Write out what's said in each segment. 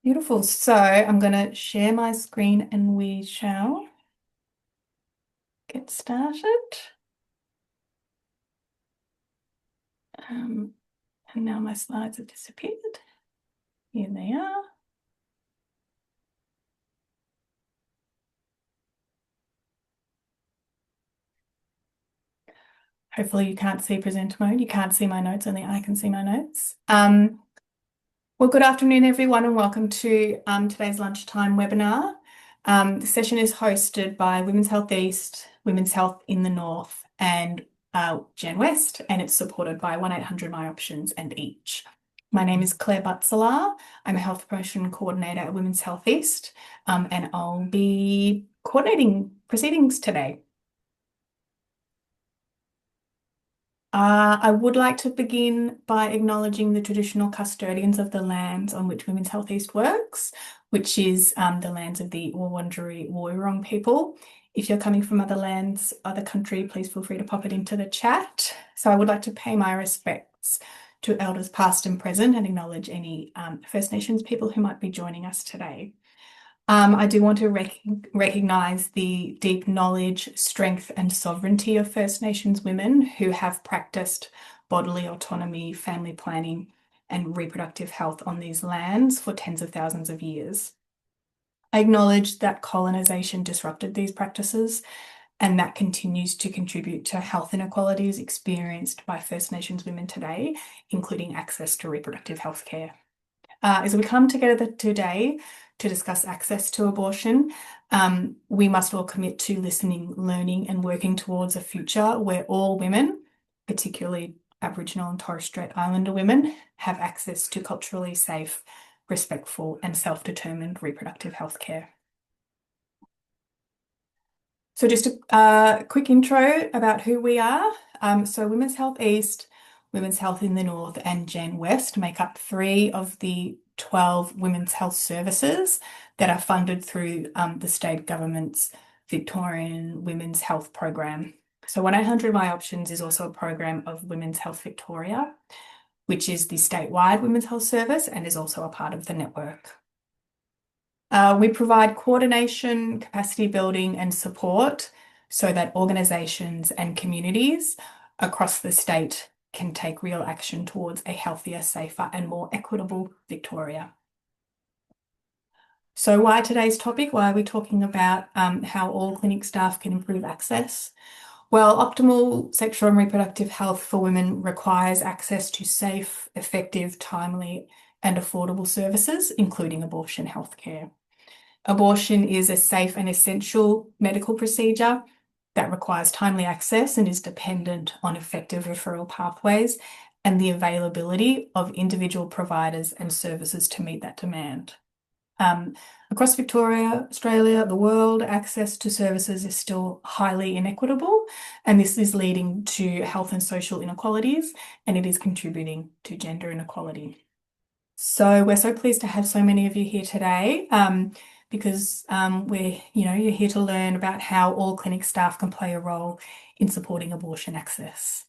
Beautiful. So I'm going to share my screen and we shall get started. Um, and now my slides have disappeared. Here they are. Hopefully you can't see presenter mode. You can't see my notes, only I can see my notes. Well, good afternoon, everyone, and welcome to today's lunchtime webinar. The session is hosted by Women's Health East, Women's Health in the North, and GenWest, and it's supported by 1-800 My Options and Each. My name is Claire Butzelar. I'm a Health Promotion Coordinator at Women's Health East, and I'll be coordinating proceedings today. I would like to begin by acknowledging the traditional custodians of the lands on which Women's Health East works, which is the lands of the Wurundjeri Woi-wurrung people. If you're coming from other lands, other country, please feel free to pop it into the chat. So I would like to pay my respects to elders past and present and acknowledge any First Nations people who might be joining us today. I do want to recognise the deep knowledge, strength, and sovereignty of First Nations women who have practiced bodily autonomy, family planning, and reproductive health on these lands for tens of thousands of years. I acknowledge that colonisation disrupted these practices, and that continues to contribute to health inequalities experienced by First Nations women today, including access to reproductive health care. As we come together today to discuss access to abortion, we must all commit to listening, learning, and working towards a future where all women, particularly Aboriginal and Torres Strait Islander women, have access to culturally safe, respectful, and self-determined reproductive health care. So just a quick intro about who we are. So Women's Health East, Women's Health in the North, and GenWest make up 3 of the 12 women's health services that are funded through the state government's Victorian Women's Health Program. So 1-800 My Options is also a program of Women's Health Victoria, which is the statewide women's health service and is also a part of the network. We provide coordination, capacity building, and support so that organisations and communities across the state can take real action towards a healthier, safer, and more equitable Victoria. So why today's topic? Why are we talking about how all clinic staff can improve access? Well, optimal sexual and reproductive health for women requires access to safe, effective, timely, and affordable services, including abortion healthcare. Abortion is a safe and essential medical procedure that requires timely access and is dependent on effective referral pathways and the availability of individual providers and services to meet that demand. Across Victoria, Australia, the world, access to services is still highly inequitable, and this is leading to health and social inequalities, and it is contributing to gender inequality. So we're so pleased to have so many of you here today. Because you're here to learn about how all clinic staff can play a role in supporting abortion access.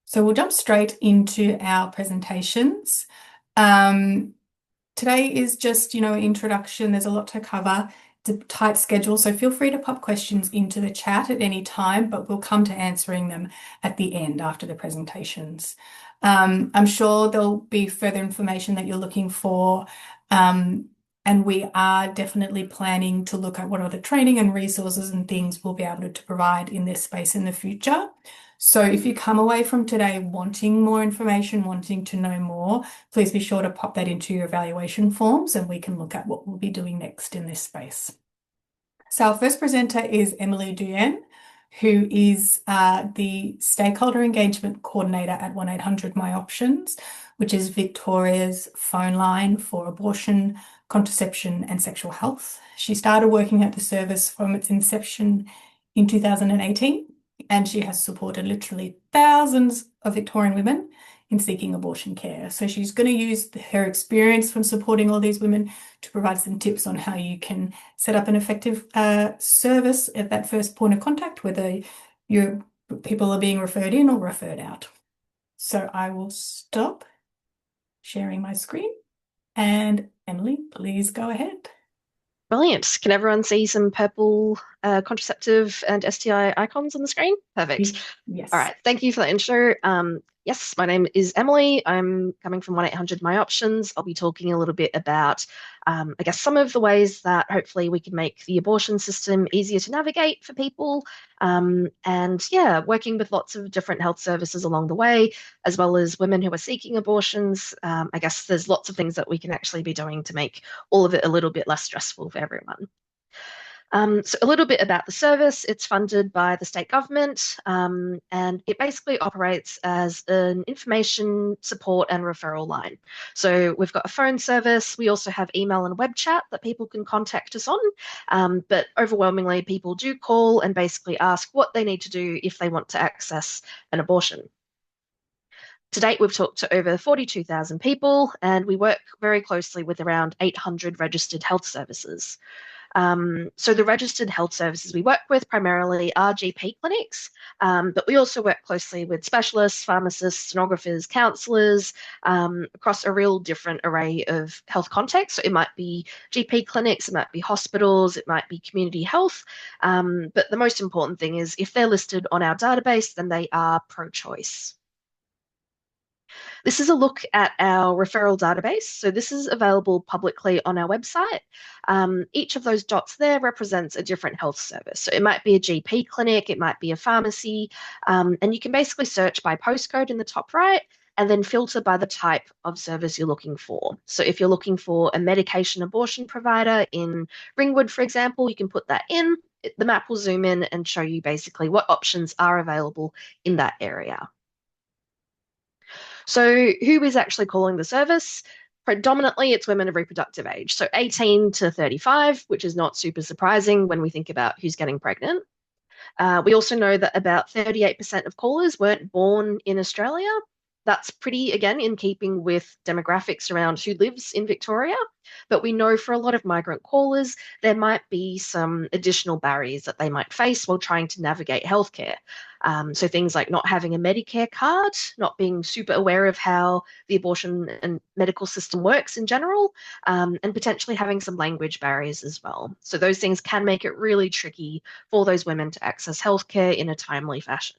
So we'll jump straight into our presentations. Today is just, an introduction. There's a lot to cover. It's a tight schedule, so feel free to pop questions into the chat at any time, but we'll come to answering them at the end after the presentations. I'm sure there'll be further information that you're looking for. And we are definitely planning to look at what other training and resources and things we'll be able to provide in this space in the future. So if you come away from today wanting more information, wanting to know more, please be sure to pop that into your evaluation forms and we can look at what we'll be doing next in this space. So our first presenter is Emily Duyen, who is the Stakeholder Engagement Coordinator at 1-800 My Options, which is Victoria's phone line for abortion, contraception and sexual health. She started working at the service from its inception in 2018, and she has supported literally thousands of Victorian women in seeking abortion care. So she's going to use her experience from supporting all these women to provide some tips on how you can set up an effective service at that first point of contact, whether your people are being referred in or referred out. So I will stop sharing my screen. And Emily, please go ahead. Brilliant. Can everyone see some purple contraceptive and STI icons on the screen? Perfect. All Yes. right. Thank you for that intro. Yes, my name is Emily. I'm coming from 1-800 My Options. I'll be talking a little bit about, I guess, some of the ways that hopefully we can make the abortion system easier to navigate for people. And yeah, working with lots of different health services along the way, as well as women who are seeking abortions. I guess there's lots of things that we can actually be doing to make all of it a little bit less stressful for everyone. So a little bit about the service. It's funded by the state government, and it basically operates as an information support and referral line. So we've got a phone service. We also have email and web chat that people can contact us on. But overwhelmingly, people do call and basically ask what they need to do if they want to access an abortion. To date, we've talked to over 42,000 people, and we work very closely with around 800 registered health services. So the registered health services we work with primarily are GP clinics, but we also work closely with specialists, pharmacists, sonographers, counsellors, across a real different array of health contexts. So it might be GP clinics, it might be hospitals, it might be community health. But the most important thing is if they're listed on our database, then they are pro-choice. This is a look at our referral database. So this is available publicly on our website. Each of those dots there represents a different health service. So it might be a GP clinic, it might be a pharmacy, and you can basically search by postcode in the top right and then filter by the type of service you're looking for. So if you're looking for a medication abortion provider in Ringwood, for example, you can put that in. The map will zoom in and show you basically what options are available in that area. So, who is actually calling the service? Predominantly, it's women of reproductive age, so 18 to 35, which is not super surprising when we think about who's getting pregnant. We also know that about 38% of callers weren't born in Australia. That's pretty, again, in keeping with demographics around who lives in Victoria. But we know for a lot of migrant callers, there might be some additional barriers that they might face while trying to navigate healthcare. So things like not having a Medicare card, not being super aware of how the abortion and medical system works in general, and potentially having some language barriers as well. So those things can make it really tricky for those women to access healthcare in a timely fashion.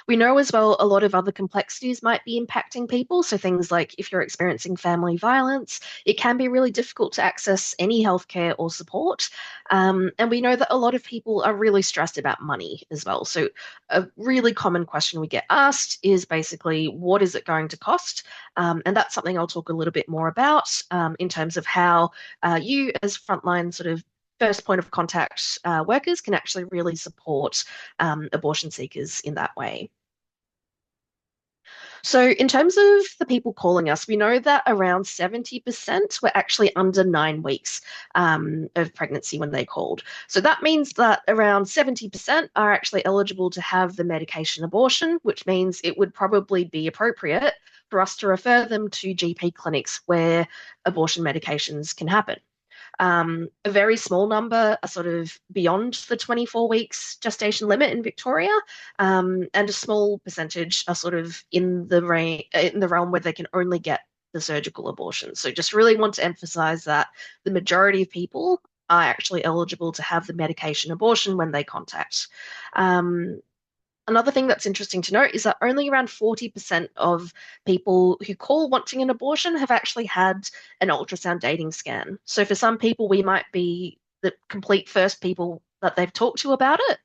We know as well a lot of other complexities might be impacting people. So things like if you're experiencing family violence, it can be really difficult to access any healthcare or support. And we know that a lot of people are really stressed about money as well. So a really common question we get asked is basically, what is it going to cost? And that's something I'll talk a little bit more about in terms of how you as frontline sort of first point of contact workers can actually really support abortion seekers in that way. So, in terms of the people calling us, we know that around 70% were actually under 9 weeks of pregnancy when they called. So, that means that around 70% are actually eligible to have the medication abortion, which means it would probably be appropriate for us to refer them to GP clinics where abortion medications can happen. A very small number are sort of beyond the 24 weeks gestation limit in Victoria, and a small percentage are sort of in the realm where they can only get the surgical abortion. So just really want to emphasize that the majority of people are actually eligible to have the medication abortion when they contact. Um, Another thing that's interesting to note is that only around 40% of people who call wanting an abortion have actually had an ultrasound dating scan. So for some people, we might be the complete first people that they've talked to about it.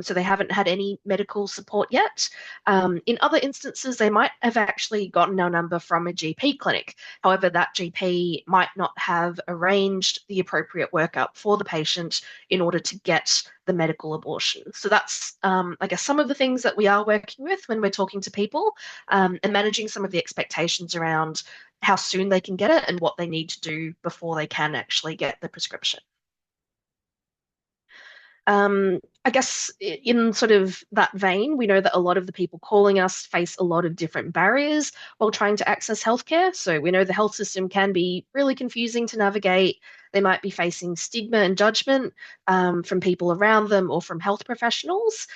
So they haven't had any medical support yet. In other instances, they might have actually gotten our number from a GP clinic. However, that GP might not have arranged the appropriate workup for the patient in order to get the medical abortion. So that's, I guess, some of the things that we are working with when we're talking to people and managing some of the expectations around how soon they can get it and what they need to do before they can actually get the prescription. I guess in sort of that vein, we know that a lot of the people calling us face a lot of different barriers while trying to access healthcare. So we know the health system can be really confusing to navigate. They might be facing stigma and judgment from people around them or from health professionals.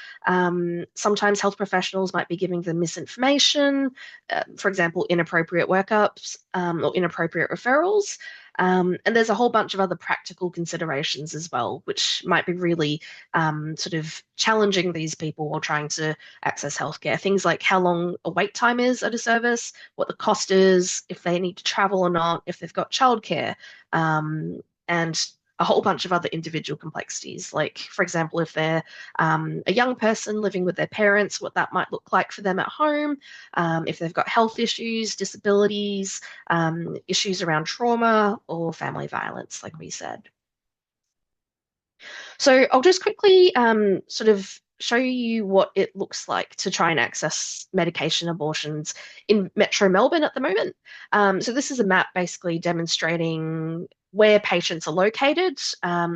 Sometimes health professionals might be giving them misinformation, for example, inappropriate workups or inappropriate referrals. And there's a whole bunch of other practical considerations as well, which might be really sort of challenging these people while trying to access healthcare. Things like how long a wait time is at a service, what the cost is, if they need to travel or not, if they've got childcare, and a whole bunch of other individual complexities. Like, for example, if they're a young person living with their parents, what that might look like for them at home, if they've got health issues, disabilities, issues around trauma or family violence, like we said. So I'll just quickly sort of show you what it looks like to try and access medication abortions in Metro Melbourne at the moment. So this is a map basically demonstrating where patients are located,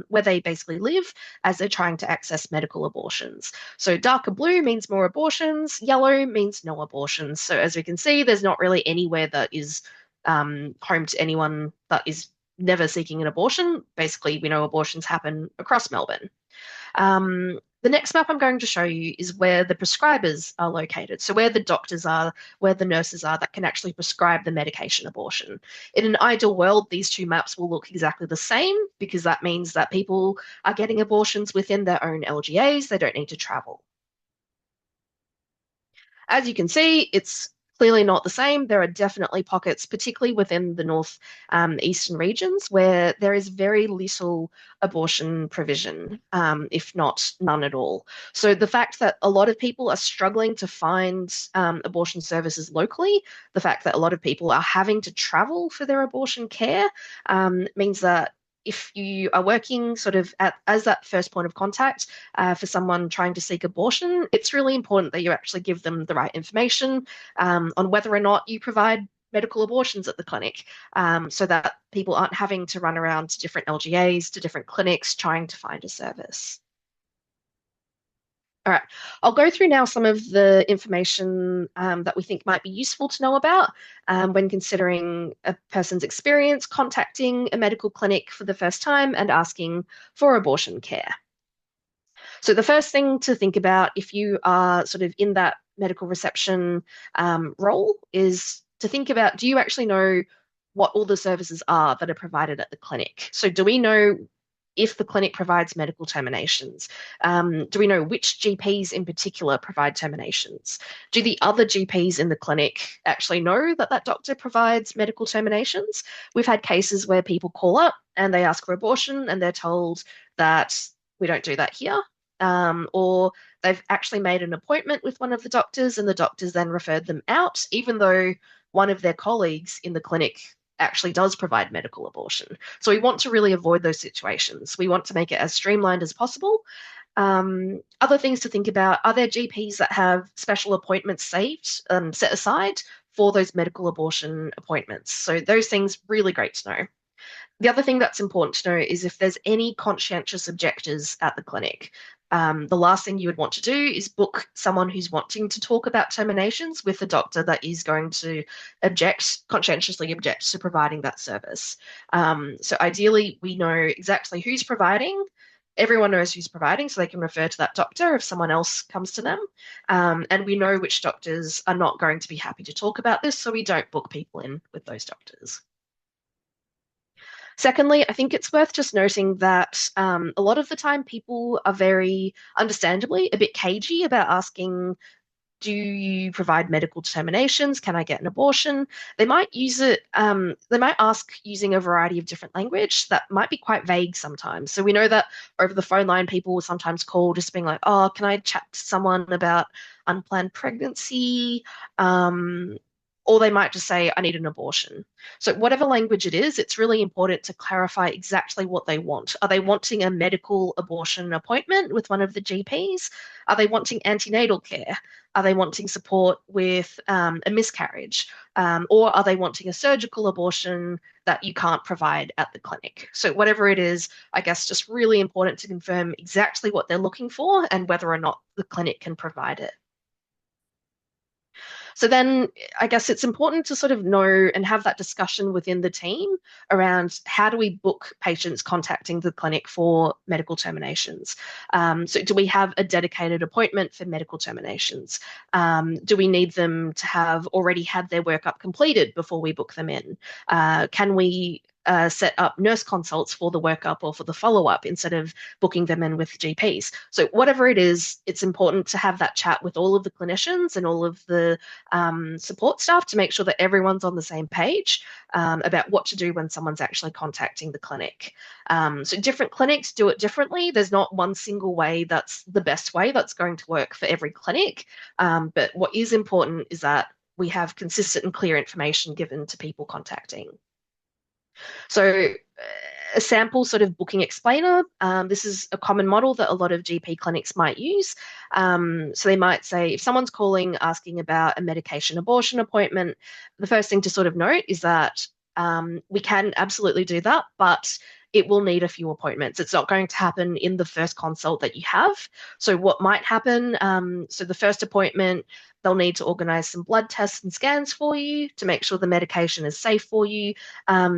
where they basically live as they're trying to access medical abortions. So darker blue means more abortions, yellow means no abortions. So as we can see, there's not really anywhere that is home to anyone that is never seeking an abortion. Basically, we know abortions happen across Melbourne. The next map I'm going to show you is where the prescribers are located. So where the doctors are, where the nurses are that can actually prescribe the medication abortion. In an ideal world, these two maps will look exactly the same because that means that people are getting abortions within their own LGAs. They don't need to travel. As you can see, it's clearly not the same. There are definitely pockets, particularly within the north eastern regions, where there is very little abortion provision, if not none at all. So the fact that a lot of people are struggling to find abortion services locally, the fact that a lot of people are having to travel for their abortion care, means that if you are working sort of as that first point of contact for someone trying to seek abortion, it's really important that you actually give them the right information on whether or not you provide medical abortions at the clinic, so that people aren't having to run around to different LGAs, to different clinics trying to find a service. All right, I'll go through now some of the information that we think might be useful to know about when considering a person's experience contacting a medical clinic for the first time and asking for abortion care. So the first thing to think about if you are sort of in that medical reception role is to think about, do you actually know what all the services are that are provided at the clinic? So do we know if the clinic provides medical terminations? Do we know which GPs in particular provide terminations? Do the other GPs in the clinic actually know that that doctor provides medical terminations? We've had cases where people call up and they ask for abortion and they're told that we don't do that here. Or they've actually made an appointment with one of the doctors and the doctors then referred them out, even though one of their colleagues in the clinic actually does provide medical abortion. So we want to really avoid those situations. We want to make it as streamlined as possible. Other things to think about, are there GPs that have special appointments saved, set aside for those medical abortion appointments? So those things really great to know. The other thing that's important to know is if there's any conscientious objectors at the clinic. The last thing you would want to do is book someone who's wanting to talk about terminations with a doctor that is going to conscientiously object to providing that service. So ideally, we know exactly who's providing. Everyone knows who's providing, so they can refer to that doctor if someone else comes to them. And we know which doctors are not going to be happy to talk about this, so we don't book people in with those doctors. Secondly, I think it's worth just noting that a lot of the time people are very understandably a bit cagey about asking, do you provide medical determinations? Can I get an abortion? They might use it, they might ask using a variety of different language that might be quite vague sometimes. So we know that over the phone line, people will sometimes call just being like, oh, can I chat to someone about unplanned pregnancy? Or they might just say, I need an abortion. So, whatever language it is, it's really important to clarify exactly what they want. Are they wanting a medical abortion appointment with one of the GPs? Are they wanting antenatal care? Are they wanting support with a miscarriage? Or are they wanting a surgical abortion that you can't provide at the clinic? So, whatever it is, I guess just really important to confirm exactly what they're looking for and whether or not the clinic can provide it. So then I guess it's important to sort of know and have that discussion within the team around how do we book patients contacting the clinic for medical terminations. So do we have a dedicated appointment for medical terminations? Do we need them to have already had their workup completed before we book them in? Can we set up nurse consults for the workup or for the follow-up instead of booking them in with GPs? So whatever it is, it's important to have that chat with all of the clinicians and all of the support staff to make sure that everyone's on the same page about what to do when someone's actually contacting the clinic. So different clinics do it differently. There's not one single way that's the best way that's going to work for every clinic. But what is important is that we have consistent and clear information given to people contacting. So a sample sort of booking explainer. This is a common model that a lot of GP clinics might use. So they might say, if someone's calling asking about a medication abortion appointment, the first thing to sort of note is that we can absolutely do that, but it will need a few appointments. It's not going to happen in the first consult that you have. So what might happen, so the first appointment, they'll need to organize some blood tests and scans for you to make sure the medication is safe for you.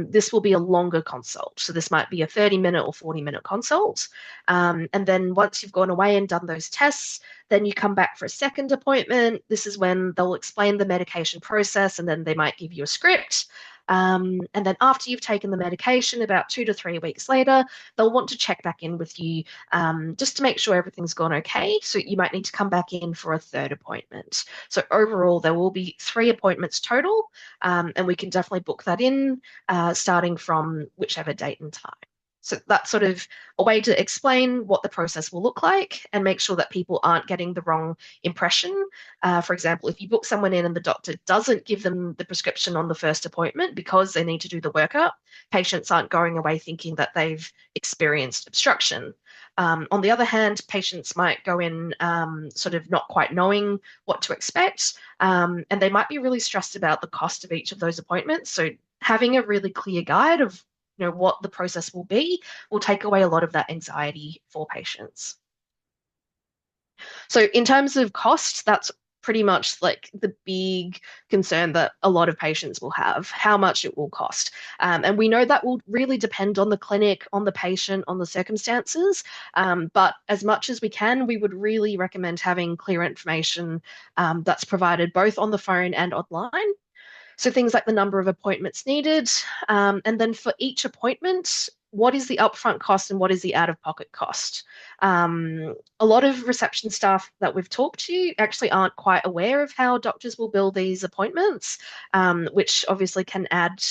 This will be a longer consult. So this might be a 30-minute or 40-minute consult. And then once you've gone away and done those tests, then you come back for a second appointment. This is when they'll explain the medication process and then they might give you a script. And then after you've taken the medication, about 2 to 3 weeks later, they'll want to check back in with you just to make sure everything's gone okay. So you might need to come back in for a third appointment. So overall, there will be 3 appointments total, and we can definitely book that in starting from whichever date and time. So that's sort of a way to explain what the process will look like and make sure that people aren't getting the wrong impression. For example, if you book someone in and the doctor doesn't give them the prescription on the first appointment because they need to do the workup, patients aren't going away thinking that they've experienced obstruction. On the other hand, patients might go in sort of not quite knowing what to expect, and they might be really stressed about the cost of each of those appointments. So having a really clear guide of what the process will take away a lot of that anxiety for patients. So in terms of cost, that's pretty much like the big concern that a lot of patients will have, how much it will cost. And we know that will really depend on the clinic, on the patient, on the circumstances. But as much as we can, we would really recommend having clear information that's provided both on the phone and online. So things like the number of appointments needed, and then for each appointment, what is the upfront cost and what is the out-of-pocket cost? A lot of reception staff that we've talked to actually aren't quite aware of how doctors will bill these appointments, which obviously can add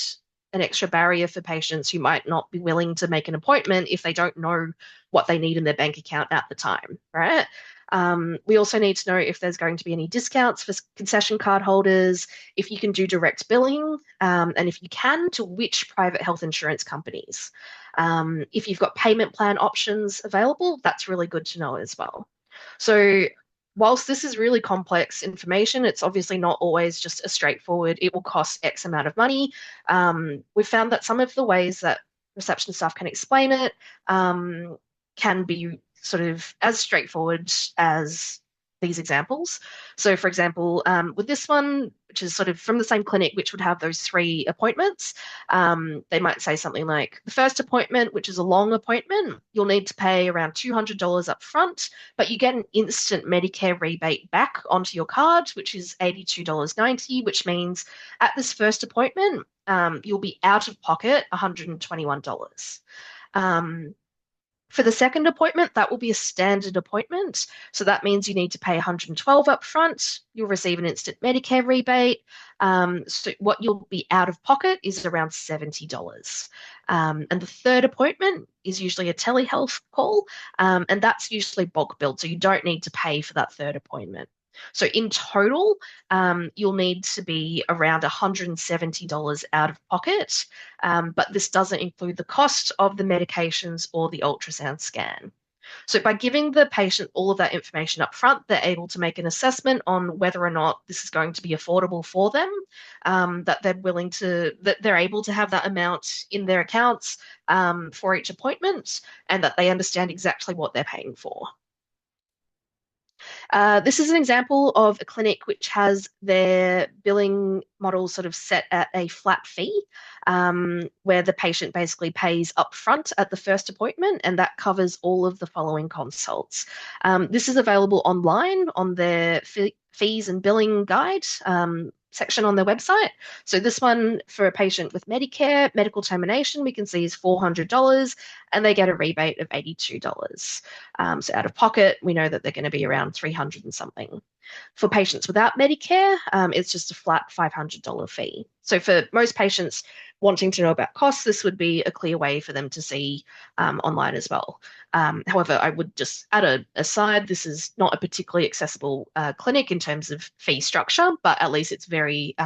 an extra barrier for patients who might not be willing to make an appointment if they don't know what they need in their bank account at the time, right? We also need to know if there's going to be any discounts for concession card holders, if you can do direct billing, and if you can, to which private health insurance companies. If you've got payment plan options available, that's really good to know as well. So whilst this is really complex information, it's obviously not always just a straightforward, it will cost X amount of money. We've found that some of the ways that reception staff can explain it can be sort of as straightforward as these examples. So for example, with this one, which is sort of from the same clinic, which would have those 3 appointments, they might say something like, the first appointment, which is a long appointment, you'll need to pay around $200 up front, but you get an instant Medicare rebate back onto your card, which is $82.90, which means at this first appointment, you'll be out of pocket $121. For the second appointment, that will be a standard appointment. So that means you need to pay $112 up front. You'll receive an instant Medicare rebate. So what you'll be out of pocket is around $70. And the third appointment is usually a telehealth call, and that's usually bulk billed. So you don't need to pay for that third appointment. So in total, you'll need to be around $170 out of pocket, but this doesn't include the cost of the medications or the ultrasound scan. So by giving the patient all of that information up front, they're able to make an assessment on whether or not this is going to be affordable for them, that they're able to have that amount in their accounts for each appointment, and that they understand exactly what they're paying for. This is an example of a clinic which has their billing model sort of set at a flat fee, where the patient basically pays upfront at the first appointment, and that covers all of the following consults. This is available online on their fees and billing guide. Section on their website. So this one for a patient with Medicare, medical termination, we can see is $400 and they get a rebate of $82. So out of pocket, we know that they're going to be around 300 and something. For patients without Medicare, it's just a flat $500 fee. So for most patients wanting to know about costs, this would be a clear way for them to see online as well. However, I would just add a aside, this is not a particularly accessible clinic in terms of fee structure, but at least it's very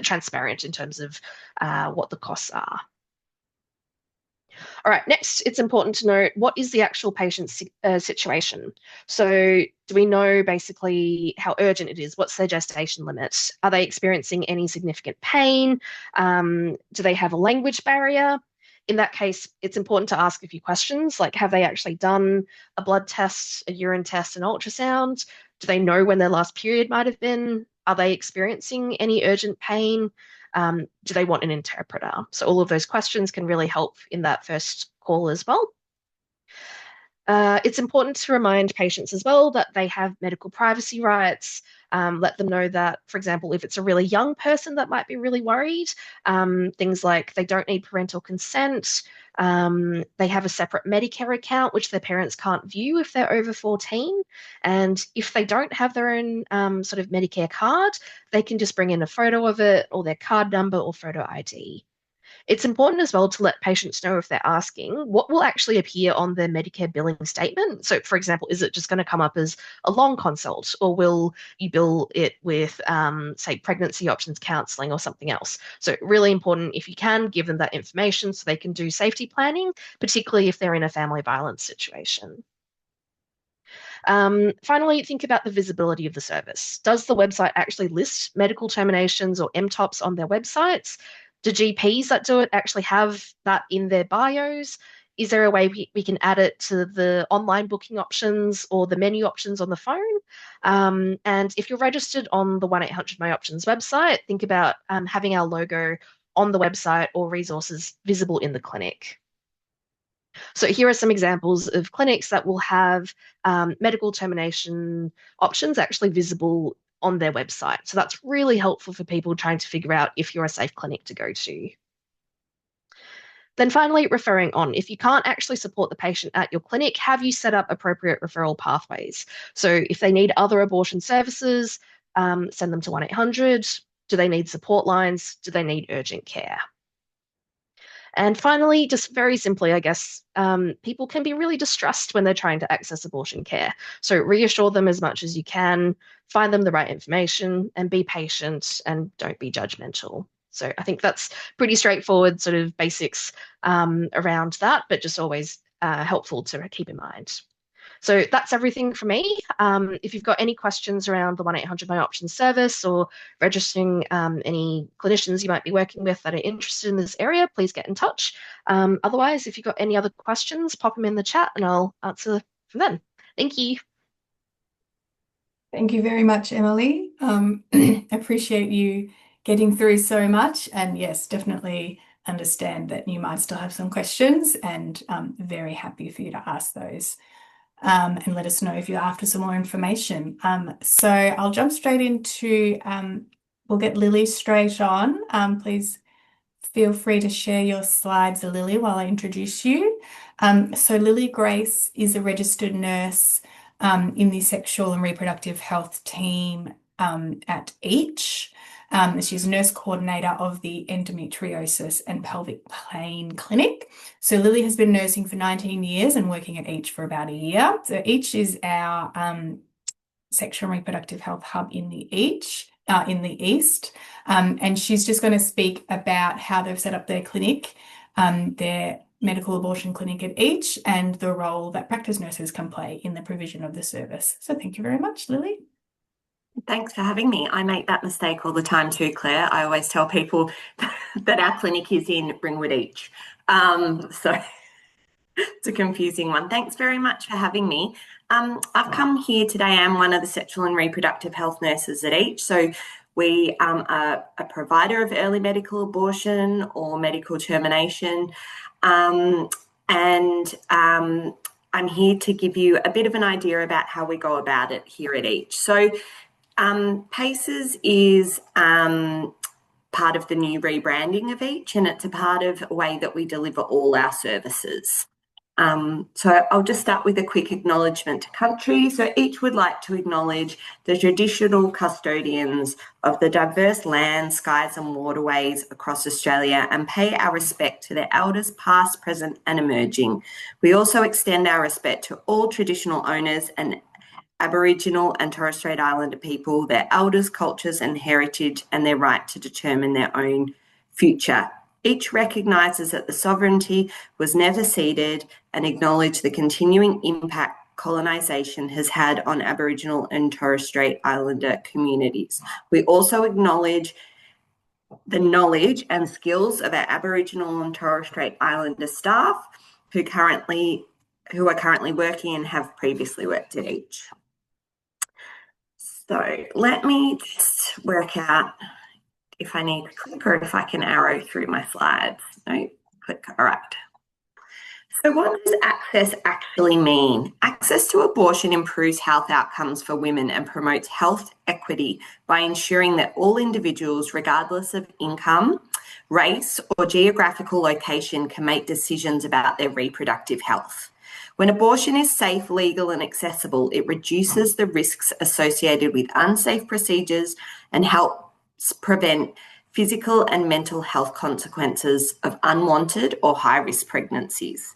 transparent in terms of what the costs are. All right, next, it's important to note what is the actual patient's situation. So, do we know basically how urgent it is? What's their gestation limit? Are they experiencing any significant pain? Do they have a language barrier? In that case, it's important to ask a few questions like have they actually done a blood test, a urine test, an ultrasound? Do they know when their last period might have been? Are they experiencing any urgent pain? Do they want an interpreter? So all of those questions can really help in that first call as well. It's important to remind patients as well that they have medical privacy rights. Let them know that, for example, if it's a really young person that might be really worried, things like they don't need parental consent, they have a separate Medicare account which their parents can't view if they're over 14, and if they don't have their own sort of Medicare card, they can just bring in a photo of it or their card number or photo ID. It's important as well to let patients know if they're asking what will actually appear on their Medicare billing statement. So, for example, is it just going to come up as a long consult, or will you bill it with, say, pregnancy options counseling or something else? So, really important if you can give them that information so they can do safety planning, particularly if they're in a family violence situation. Finally, think about the visibility of the service. Does the website actually list medical terminations or MTOPs on their websites? Do GPs that do it actually have that in their bios? Is there a way we can add it to the online booking options or the menu options on the phone? And if you're registered on the 1-800 My Options website, think about having our logo on the website or resources visible in the clinic. So here are some examples of clinics that will have medical termination options actually visible on their website. So that's really helpful for people trying to figure out if you're a safe clinic to go to. Then finally, referring on. If you can't actually support the patient at your clinic, have you set up appropriate referral pathways? So if they need other abortion services, send them to 1-800. Do they need support lines? Do they need urgent care? And finally, just very simply, I guess, people can be really distressed when they're trying to access abortion care. So reassure them as much as you can, find them the right information, and be patient and don't be judgmental. So I think that's pretty straightforward sort of basics around that, but just always helpful to keep in mind. So that's everything for me. If you've got any questions around the 1-800 My Options service or registering any clinicians you might be working with that are interested in this area, please get in touch. Otherwise, if you've got any other questions, pop them in the chat and I'll answer from then. Thank you. Thank you very much, Emily. Appreciate you getting through so much, and yes, definitely understand that you might still have some questions, and very happy for you to ask those. And let us know if you're after some more information. So I'll jump straight into, we'll get Lily straight on. Please feel free to share your slides, Lily, while I introduce you. So Lily Grace is a registered nurse in the sexual and reproductive health team at EACH. She's nurse coordinator of the endometriosis and pelvic pain clinic. So Lily has been nursing for 19 years and working at EACH for about a year. So EACH is our sexual and reproductive health hub in the EACH, in the East. And she's just going to speak about how they've set up their clinic, their medical abortion clinic at EACH, and the role that practice nurses can play in the provision of the service. So thank you very much, Lily. Thanks for having me. I make that mistake all the time too, Claire. I always tell people that our clinic is in Ringwood Each. So it's a confusing one. Thanks very much for having me. I've come here today. I'm one of the sexual and reproductive health nurses at each. So we are a provider of early medical abortion or medical termination. I'm here to give you a bit of an idea about how we go about it here at each. So PACES is part of the new rebranding of each, and it's a part of a way that we deliver all our services. So I'll just start with a quick acknowledgement to country. So each would like to acknowledge the traditional custodians of the diverse lands, skies and waterways across Australia and pay our respect to their elders past, present and emerging. We also extend our respect to all traditional owners and Aboriginal and Torres Strait Islander people, their elders, cultures and heritage, and their right to determine their own future. Each recognises that the sovereignty was never ceded and acknowledge the continuing impact colonisation has had on Aboriginal and Torres Strait Islander communities. We also acknowledge the knowledge and skills of our Aboriginal and Torres Strait Islander staff who are currently working and have previously worked at each. So let me just work out if I need to click or if I can arrow through my slides. No, click, all right. So what does access actually mean? Access to abortion improves health outcomes for women and promotes health equity by ensuring that all individuals, regardless of income, race or geographical location, can make decisions about their reproductive health. When abortion is safe, legal and accessible, it reduces the risks associated with unsafe procedures and helps prevent physical and mental health consequences of unwanted or high-risk pregnancies.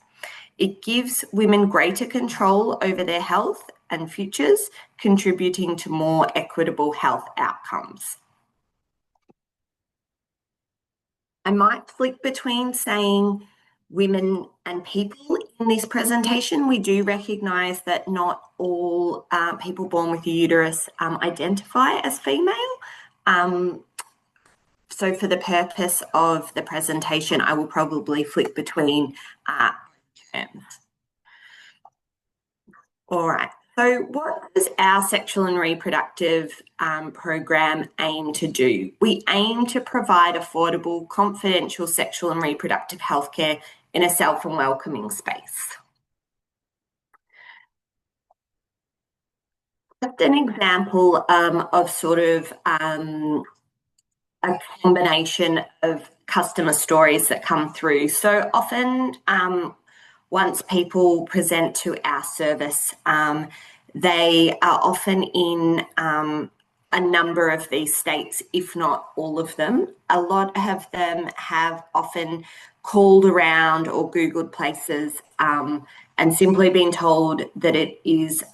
It gives women greater control over their health and futures, contributing to more equitable health outcomes. I might flick between saying women and people in this presentation. We do recognise that not all people born with a uterus identify as female. So for the purpose of the presentation, I will probably flick between terms. All right. So what does our sexual and reproductive program aim to do? We aim to provide affordable, confidential sexual and reproductive healthcare in a safe and welcoming space. Just an example of sort of a combination of customer stories that come through. So often once people present to our service, they are often in a number of these states, if not all of them. A lot of them have often called around or Googled places and simply been told that it is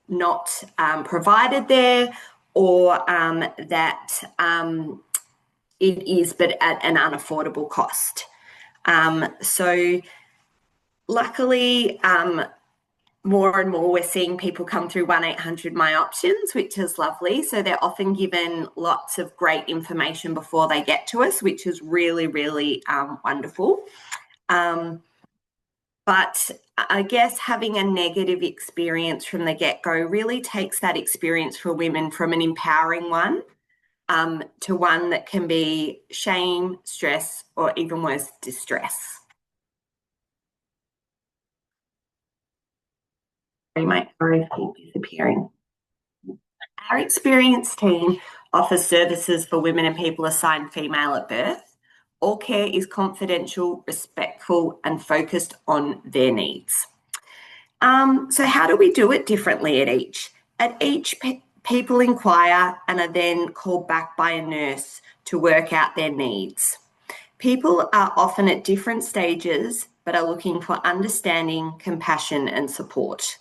not provided there, or that it is, but at an unaffordable cost. So luckily, more and more we're seeing people come through 1-800-MY-OPTIONS, which is lovely. So they're often given lots of great information before they get to us, which is really, really wonderful. But I guess having a negative experience from the get-go really takes that experience for women from an empowering one to one that can be shame, stress, or even worse, distress. My arrows keep disappearing. Our experienced team offers services for women and people assigned female at birth. All care is confidential, respectful, and focused on their needs. So how do we do it differently at each? At each, people inquire and are then called back by a nurse to work out their needs. People are often at different stages, but are looking for understanding, compassion, and support.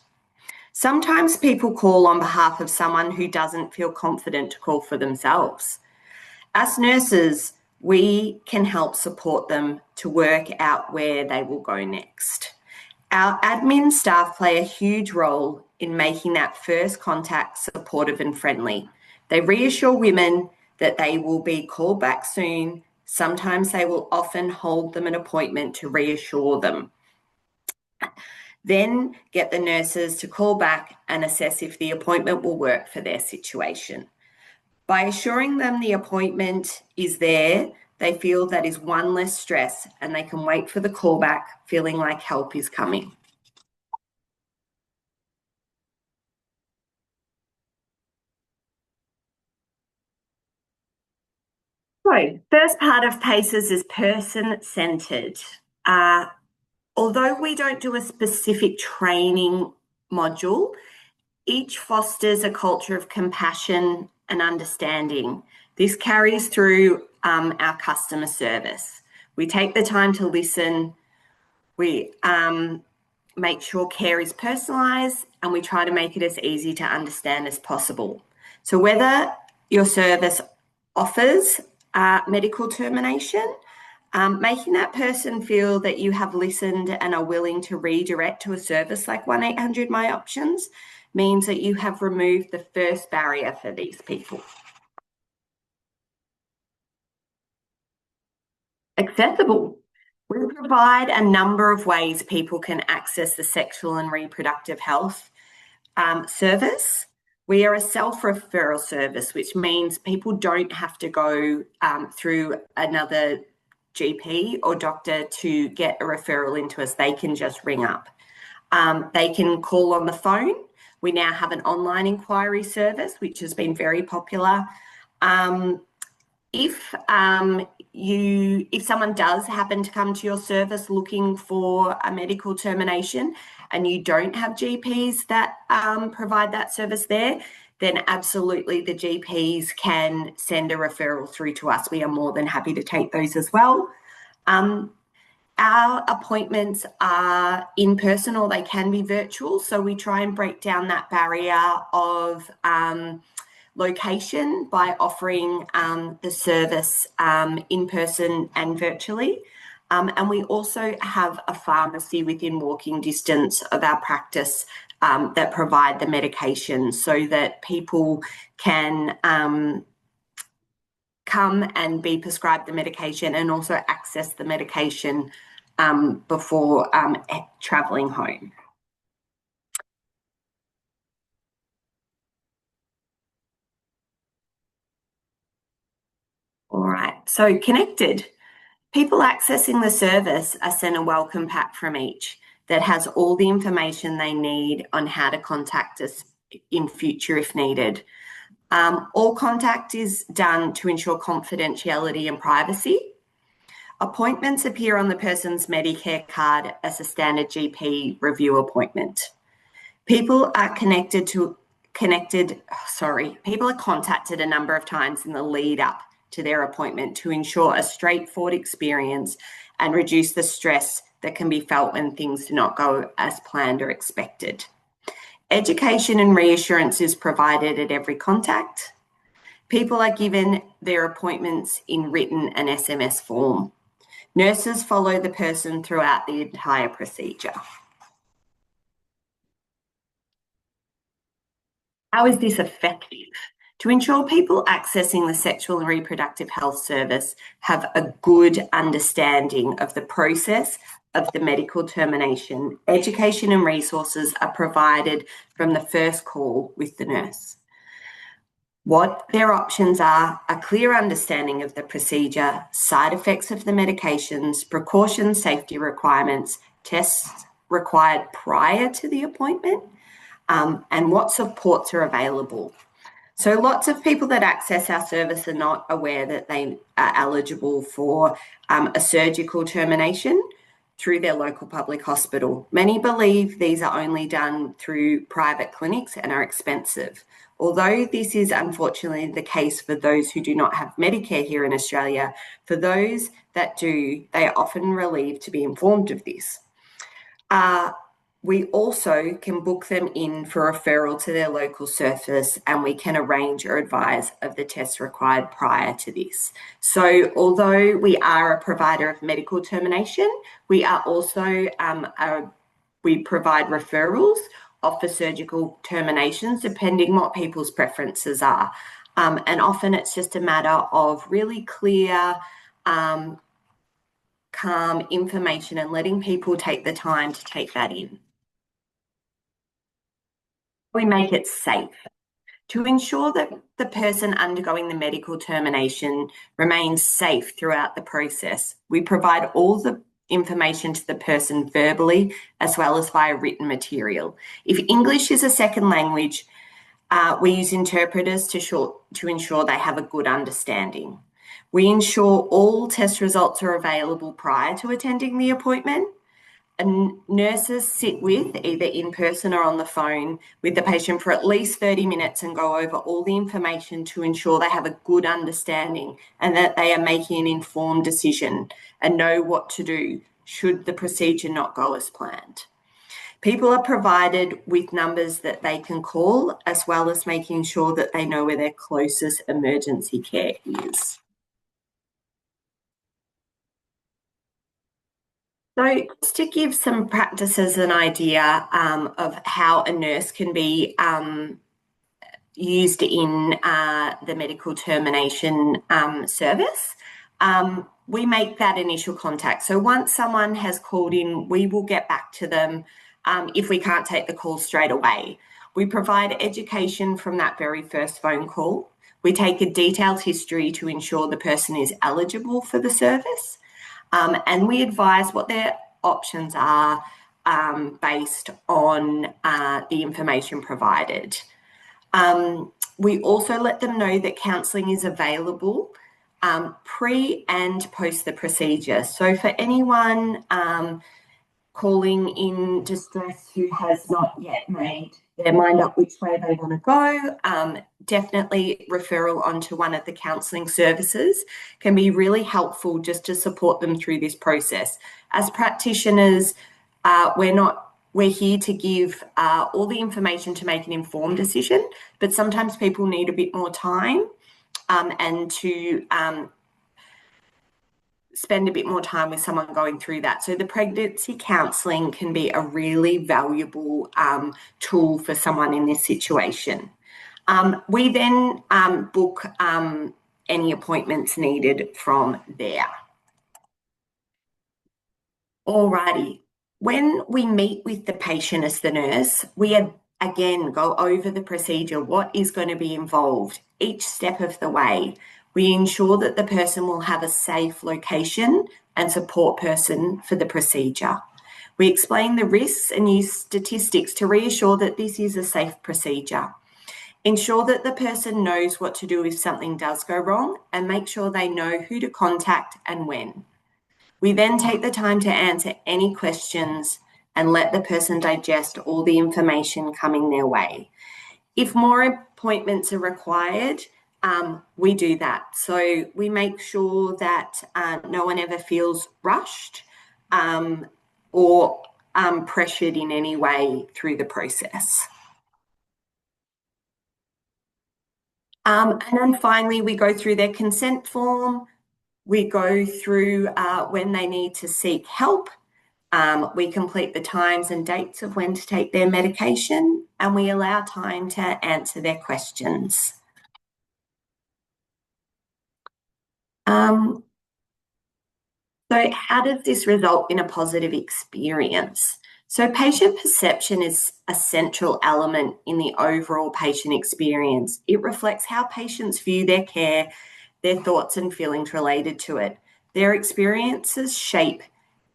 Sometimes people call on behalf of someone who doesn't feel confident to call for themselves. As nurses, we can help support them to work out where they will go next. Our admin staff play a huge role in making that first contact supportive and friendly. They reassure women that they will be called back soon. Sometimes they will often hold them an appointment to reassure them. Then get the nurses to call back and assess if the appointment will work for their situation. By assuring them the appointment is there, they feel that is one less stress and they can wait for the callback feeling like help is coming. So, first part of PACES is person-centred. Although we don't do a specific training module, each fosters a culture of compassion and understanding. This carries through our customer service. We take the time to listen, we make sure care is personalised, and we try to make it as easy to understand as possible. So whether your service offers medical termination, making that person feel that you have listened and are willing to redirect to a service like 1-800 My Options means that you have removed the first barrier for these people. Accessible. We provide a number of ways people can access the sexual and reproductive health service. We are a self-referral service, which means people don't have to go through another GP or doctor to get a referral into us. They can just ring up. They can call on the phone. We now have an online inquiry service, which has been very popular. If someone does happen to come to your service looking for a medical termination and you don't have GPs that provide that service there, then absolutely the GPs can send a referral through to us. We are more than happy to take those as well. Our appointments are in person or they can be virtual, so we try and break down that barrier of location by offering the service in person and virtually. And we also have a pharmacy within walking distance of our practice that provide the medication so that people can come and be prescribed the medication and also access the medication before travelling home. All right, so connected. People accessing the service are sent a welcome pack from each that has all the information they need on how to contact us in future if needed. All contact is done to ensure confidentiality and privacy. Appointments appear on the person's Medicare card as a standard GP review appointment. People are contacted a number of times in the lead up to their appointment to ensure a straightforward experience and reduce the stress that can be felt when things do not go as planned or expected. Education and reassurance is provided at every contact. People are given their appointments in written and SMS form. Nurses follow the person throughout the entire procedure. How is this effective? To ensure people accessing the sexual and reproductive health service have a good understanding of the process of the medical termination, education and resources are provided from the first call with the nurse. What their options are, a clear understanding of the procedure, side effects of the medications, precautions, safety requirements, tests required prior to the appointment, and what supports are available. So lots of people that access our service are not aware that they are eligible for a surgical termination through their local public hospital. Many believe these are only done through private clinics and are expensive. Although this is unfortunately the case for those who do not have Medicare here in Australia, for those that do, they are often relieved to be informed of this. We also can book them in for referral to their local service, and we can arrange or advise of the tests required prior to this. So although we are a provider of medical termination, we are also, we provide referrals, offer surgical terminations, depending what people's preferences are. And often it's just a matter of really clear, calm information and letting people take the time to take that in. We make it safe. To ensure that the person undergoing the medical termination remains safe throughout the process, we provide all the information to the person verbally as well as via written material. If English is a second language, we use interpreters to ensure they have a good understanding. We ensure all test results are available prior to attending the appointment. And nurses sit with, either in person or on the phone, with the patient for at least 30 minutes and go over all the information to ensure they have a good understanding and that they are making an informed decision and know what to do should the procedure not go as planned. People are provided with numbers that they can call, as well as making sure that they know where their closest emergency care is. So just to give some practices an idea of how a nurse can be used in the medical termination service, we make that initial contact. So once someone has called in, we will get back to them if we can't take the call straight away. We provide education from that very first phone call. We take a detailed history to ensure the person is eligible for the service. And we advise what their options are based on the information provided. We also let them know that counselling is available pre and post the procedure. So for anyone calling in distress who has not yet made their mind up which way they want to go, definitely referral onto one of the counselling services can be really helpful just to support them through this process. As practitioners, we're here to give all the information to make an informed decision, but sometimes people need a bit more time and to spend a bit more time with someone going through that. So the pregnancy counselling can be a really valuable tool for someone in this situation. We then book any appointments needed from there. Alrighty. When we meet with the patient as the nurse, we again go over the procedure, what is going to be involved each step of the way. We ensure that the person will have a safe location and support person for the procedure. We explain the risks and use statistics to reassure that this is a safe procedure. Ensure that the person knows what to do if something does go wrong and make sure they know who to contact and when. We then take the time to answer any questions and let the person digest all the information coming their way. If more appointments are required, we do that. So we make sure that no one ever feels rushed or pressured in any way through the process. And then finally, we go through their consent form. We go through when they need to seek help. We complete the times and dates of when to take their medication, and we allow time to answer their questions. So how does this result in a positive experience? So patient perception is a central element in the overall patient experience. It reflects how patients view their care, their thoughts and feelings related to it. Their experiences shape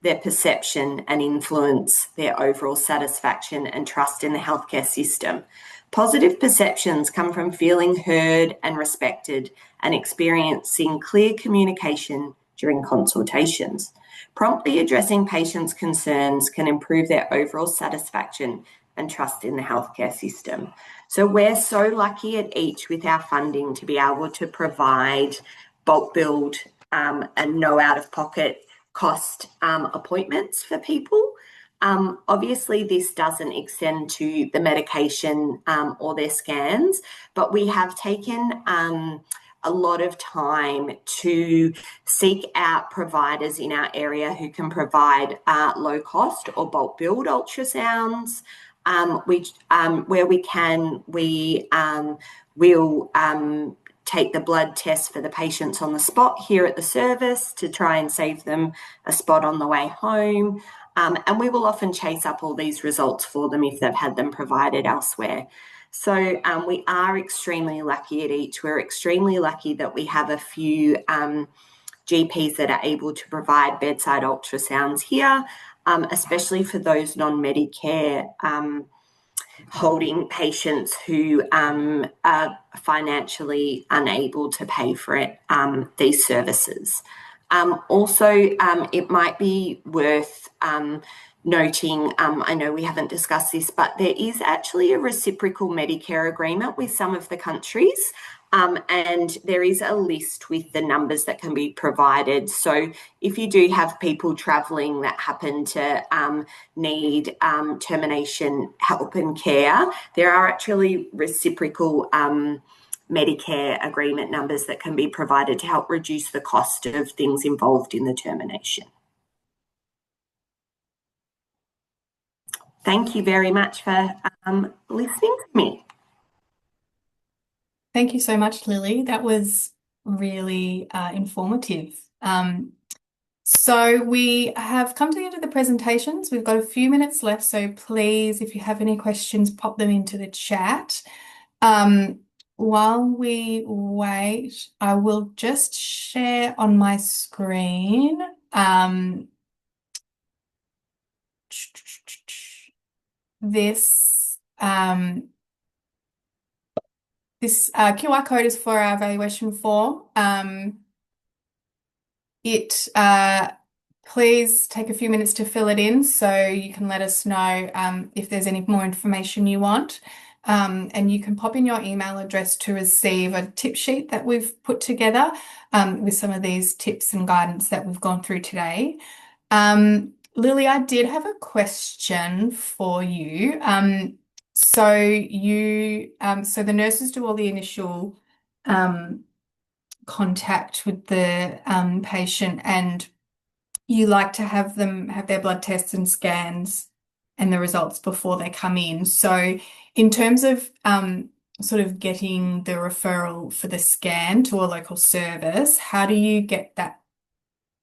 their perception and influence their overall satisfaction and trust in the healthcare system. Positive perceptions come from feeling heard and respected and experiencing clear communication during consultations. Promptly addressing patients' concerns can improve their overall satisfaction and trust in the healthcare system. So we're so lucky at each with our funding to be able to provide bulk billed and no out-of-pocket cost appointments for people. Obviously, this doesn't extend to the medication or their scans, but we have taken a lot of time to seek out providers in our area who can provide low cost or bulk billed ultrasounds. Where we can, we will take the blood test for the patients on the spot here at the service to try and save them a spot on the way home. And we will often chase up all these results for them if they've had them provided elsewhere. So we are extremely lucky at each. We're extremely lucky that we have a few GPs that are able to provide bedside ultrasounds here, especially for those non-Medicare holding patients who are financially unable to pay for it, these services. Also, it might be worth noting, I know we haven't discussed this, but there is actually a reciprocal Medicare agreement with some of the countries. And there is a list with the numbers that can be provided. So if you do have people travelling that happen to need termination help and care, there are actually reciprocal Medicare agreement numbers that can be provided to help reduce the cost of things involved in the termination. Thank you very much for listening to me. Thank you so much, Lily. That was really informative. So we have come to the end of the presentations. We've got a few minutes left, so please, if you have any questions, pop them into the chat. While we wait, I will just share on my screen this QR code is for our evaluation form. Please take a few minutes to fill it in so you can let us know if there's any more information you want. And you can pop in your email address to receive a tip sheet that we've put together with some of these tips and guidance that we've gone through today. Lily, I did have a question for you. So the nurses do all the initial contact with the patient, and you like to have them have their blood tests and scans and the results before they come in. So in terms of sort of getting the referral for the scan to a local service, how do you get that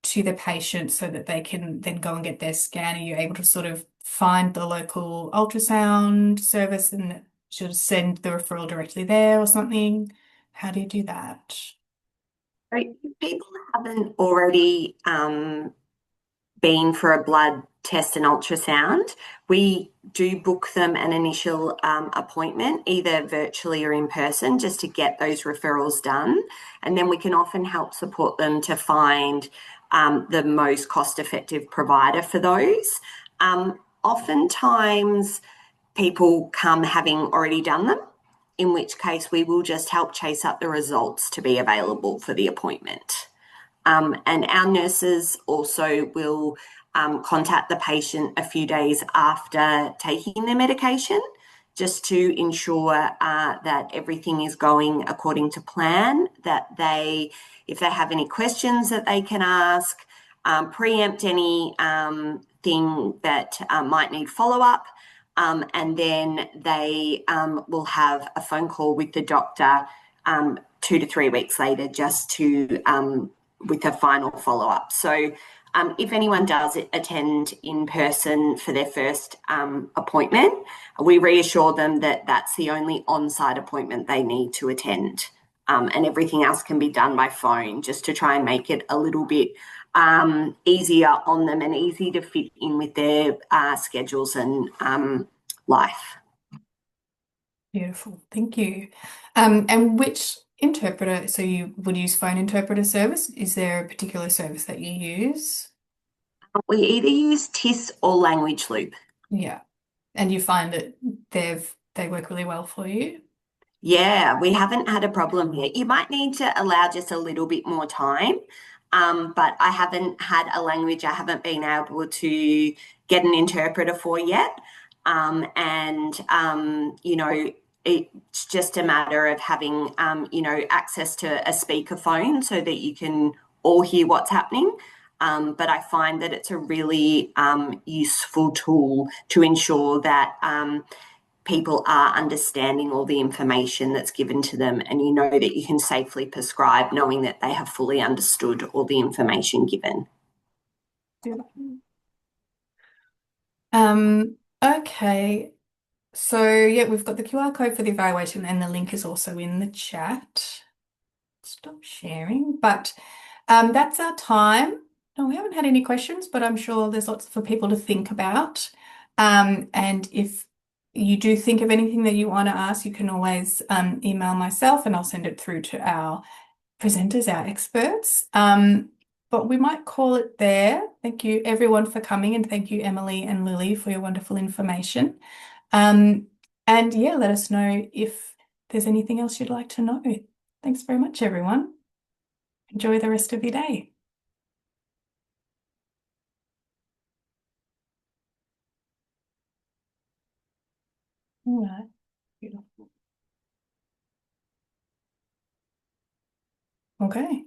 to the patient so that they can then go and get their scan? Are you able to sort of find the local ultrasound service and sort of send the referral directly there or something? How do you do that? If people haven't already been for a blood test and ultrasound, we do book them an initial appointment, either virtually or in person, just to get those referrals done. And then we can often help support them to find the most cost-effective provider for those. Oftentimes, people come having already done them, in which case we will just help chase up the results to be available for the appointment. And our nurses also will contact the patient a few days after taking their medication, just to ensure that everything is going according to plan, that if they have any questions that they can ask, preempt any thing that might need follow-up, and then they will have a phone call with the doctor 2 to 3 weeks later, just to with a final follow-up. So if anyone does attend in person for their first appointment, we reassure them that that's the only on-site appointment they need to attend, and everything else can be done by phone, just to try and make it a little bit easier on them and easy to fit in with their schedules and life. Beautiful, thank you. And which interpreter, so you would use phone interpreter service? Is there a particular service that you use? We either use TIS or Language Loop. Yeah, and you find that they work really well for you? Yeah, we haven't had a problem here. You might need to allow just a little bit more time, but I haven't had a language I haven't been able to get an interpreter for yet. It's just a matter of having, access to a speakerphone so that you can all hear what's happening. But I find that it's a really useful tool to ensure that people are understanding all the information that's given to them, and you know that you can safely prescribe knowing that they have fully understood all the information given. Yeah. Okay. So yeah, we've got the QR code for the evaluation and the link is also in the chat. Stop sharing, but that's our time. No, we haven't had any questions, but I'm sure there's lots for people to think about. And if you do think of anything that you want to ask, you can always email myself and I'll send it through to our presenters, our experts. But we might call it there. Thank you everyone for coming and thank you Emily and Lily for your wonderful information. Um, and yeah, let us know if there's anything else you'd like to know. Thanks very much, everyone. Enjoy the rest of your day. All right. Beautiful. Okay.